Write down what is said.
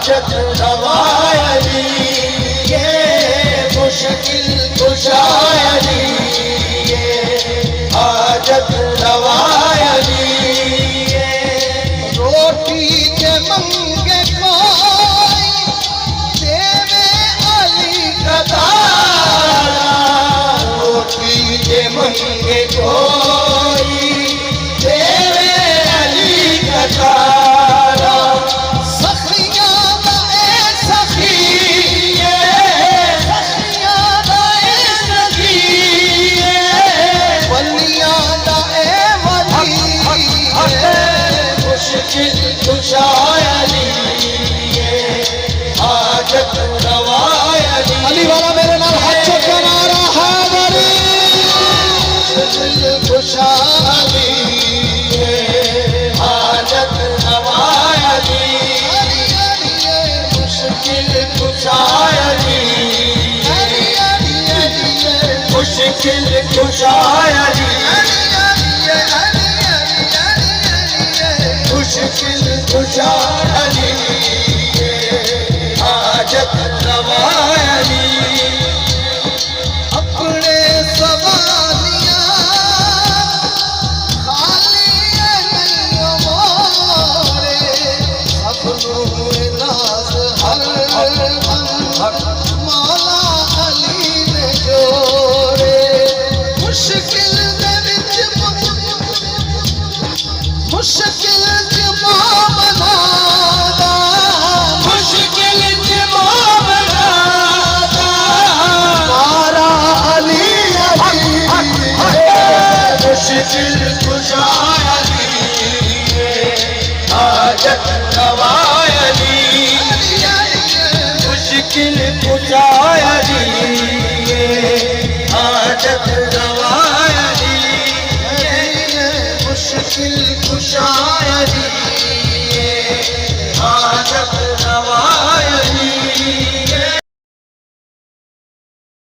हाजत रवा अली, ये मुश्किल कुशा अली, ये हाजत रवा अली। रोटी के मंगे कोई देवे अली का तारा, रोटी के मंगे कोई देवे अली का तारा। सखियां दाए सखी, सखियां दाए सखी, वलियां दाए वली, मुश्किल कुशा अली, हाजत रवा अली। अली वाला मेरे नाल हाथ चुक के नारा हैदरी, मुश्किल कुशा अली, हाजत रवा अली, मुश्किल कुशा अली, मुश्किल कुशा अली, मुश्किल कुशा अली, हाजत रवा अली। अपने सवालियां खाली नहीं मोरे, अपनों नाज हर मौला अली ने जोरे। मुश्किल दे विच मुश्किल जमाम नादा, मुश्किल जमाम नादा, मारा अली अली, मुश्किल कुशा अली, हाजत